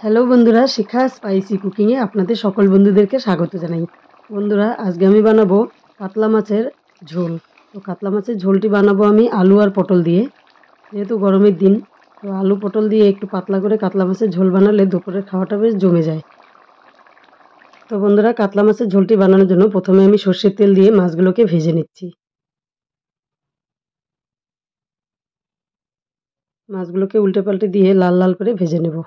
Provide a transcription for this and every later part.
Hello বন্ধুরা, শিখা spicy কুকিংয়ে আপনাদের সকল বন্ধুদেরকে স্বাগত জানাই। বন্ধুরা, আজকে আমি বানাবো কাতলা মাছের ঝোল। তো কাতলা মাছের ঝোলটি বানাবো আমি আলু আর পটল দিয়ে। যেহেতু গরমের দিন, তো আলু পটল দিয়ে একটু পাতলা করে কাতলা মাছের ঝোল বানালে দুপুরের খাওয়াটা বেশ জমে যায়। তো বন্ধুরা, কাতলা মাছের ঝোলটি বানানোর জন্য প্রথমে আমি সর্ষের তেল দিয়ে মাছগুলোকে ভেজে নিচ্ছি। মাছগুলোকে উল্টে পাল্টে দিয়ে লাল লাল করে ভেজে নেব।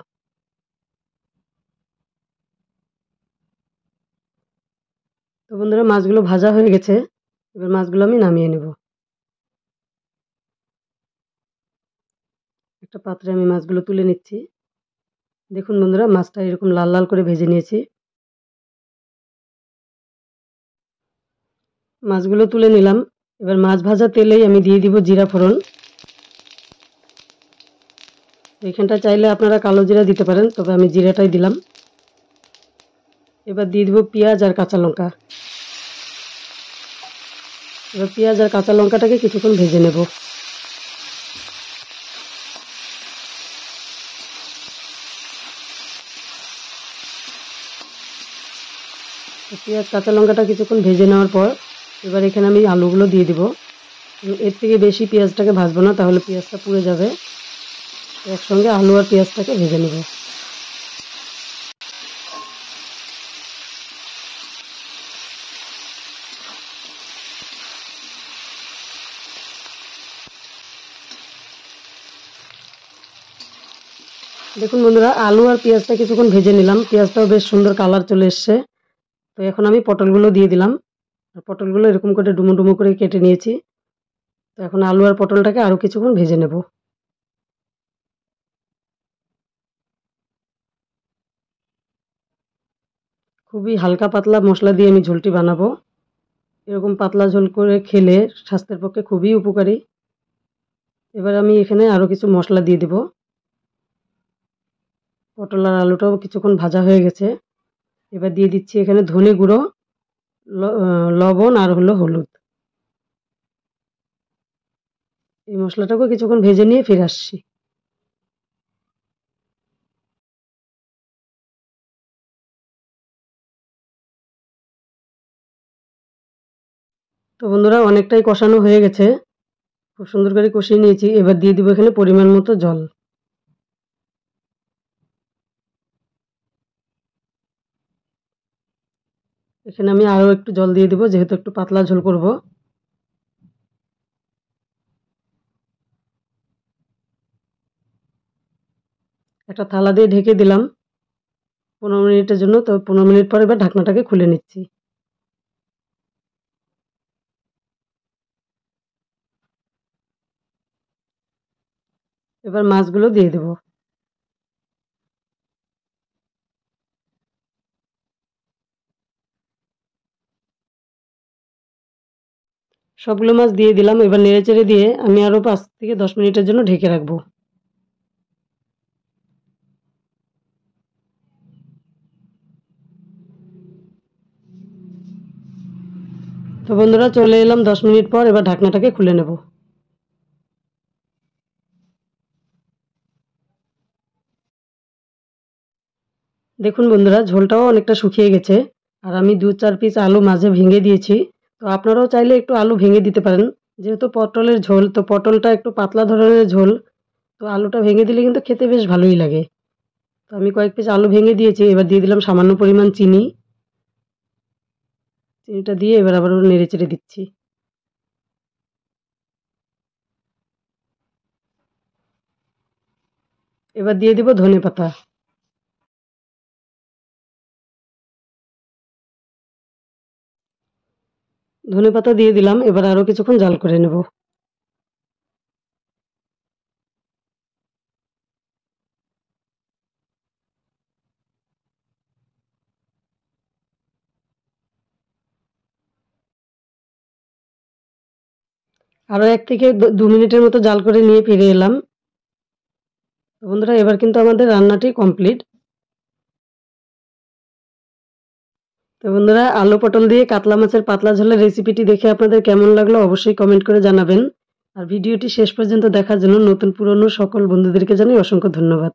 তো বন্ধুরা, মাছগুলো ভাজা হয়ে গেছে, এবার মাছগুলো আমি নামিয়ে নেব। একটা পাত্রে আমি মাছগুলো তুলে নিচ্ছি। দেখুন বন্ধুরা, মাছটা এরকম লাল লাল করে ভেজে নিয়েছি। মাছগুলো তুলে নিলাম। এবার মাছ ভাজা তেলেই আমি দিয়ে দিব জিরা ফোড়ন। এখানটা চাইলে আপনারা কালো জিরা দিতে পারেন, তবে আমি জিরাটাই দিলাম। এবার দিয়ে দিব পেঁয়াজ আর কাঁচা লঙ্কা। এবার পেঁয়াজ আর কাঁচা লঙ্কাটাকে কিছুক্ষণ ভেজে নেব। পেঁয়াজ কাঁচা লঙ্কাটা কিছুক্ষণ ভেজে নেওয়ার পর এবার এখানে আমি আলুগুলো দিয়ে দিব। এর থেকে বেশি পেঁয়াজটাকে ভাজবো না, তাহলে পেঁয়াজটা পুড়ে যাবে। একসঙ্গে আলু আর পেঁয়াজটাকে ভেজে নেব। দেখুন বন্ধুরা, আলু আর পেঁয়াজটা কিছুক্ষণ ভেজে নিলাম। পেঁয়াজটাও বেশ সুন্দর কালার চলে এসছে। তো এখন আমি পটলগুলো দিয়ে দিলাম। আর পটলগুলো এরকম করে ডুমো ডুমো করে কেটে নিয়েছি। তো এখন আলু আর পটলটাকে আরও কিছুক্ষণ ভেজে নেব। খুবই হালকা পাতলা মশলা দিয়ে আমি ঝোলটি বানাবো। এরকম পাতলা ঝোল করে খেলে স্বাস্থ্যের পক্ষে খুবই উপকারী। এবার আমি এখানে আরও কিছু মশলা দিয়ে দেব। পটল আর আলুটাও কিছুক্ষণ ভাজা হয়ে গেছে। এবার দিয়ে দিচ্ছি এখানে ধনে গুঁড়ো, লবণ আর হলুদ। এই মশলাটাকেও কিছুক্ষণ ভেজে নিয়ে ফিরে আসছি। তো বন্ধুরা, অনেকটাই কষানো হয়ে গেছে, খুব সুন্দর করে কষিয়ে নিয়েছি। এবার দিয়ে দিব এখানে পরিমাণ মতো জল। এখানে আমি আরও একটু জল দিয়ে দিব, যেহেতু একটু পাতলা ঝোল করব। একটা থালা দিয়ে ঢেকে দিলাম 15 মিনিটের জন্য। তো 15 মিনিট পর এবার ঢাকনাটাকে খুলে নিচ্ছি। এবার মাছগুলো দিয়ে দেব। সবগুলো মাছ দিয়ে দিলাম। এবার নেড়েচেড়ে দিয়ে আমি আরও 5 থেকে 10 মিনিটের জন্য ঢেকে রাখবো। তো বন্ধুরা, চলে এলাম 10 মিনিট পর। এবার ঢাকনাটাকে খুলে নেব। দেখুন বন্ধুরা, ঝোলটাও অনেকটা শুকিয়ে গেছে। আর আমি 2-4 পিস আলু মাঝে ভেঙে দিয়েছি। তো আপনারাও চাইলে একটু আলু ভেঙে দিতে পারেন। যেহেতু পটলের ঝোল, তো পটলটা একটু পাতলা ধরনের ঝোল, তো আলুটা ভেঙে দিলে কিন্তু খেতে বেশ ভালোই লাগে। তো আমি কয়েক পিস আলু ভেঙে দিয়েছি। এবার দিয়ে দিলাম সামান্য পরিমাণ চিনি। চিনিটা দিয়ে এবার আবারও নেড়েচেড়ে দিচ্ছি। এবার দিয়ে দিব ধনেপাতা। ধনেপাতা দিয়ে দিলাম। এবার আরও কিছুক্ষণ জাল করে নেব। আরও 1 থেকে 2 মিনিটের মতো জাল করে নিয়ে ফিরে এলাম। তো বন্ধুরা, এবার কিন্তু আমাদের রান্নাটি কমপ্লিট। তো বন্ধুরা, আলু পটল দিয়ে কাতলা মাছের পাতলা ঝোলের রেসিপিটি দেখে আপনাদের কেমন লাগলো অবশ্যই কমেন্ট করে জানাবেন। আর ভিডিওটি শেষ পর্যন্ত দেখার জন্য নতুন পুরনো সকল বন্ধুদেরকে জানাই অসংখ্য ধন্যবাদ।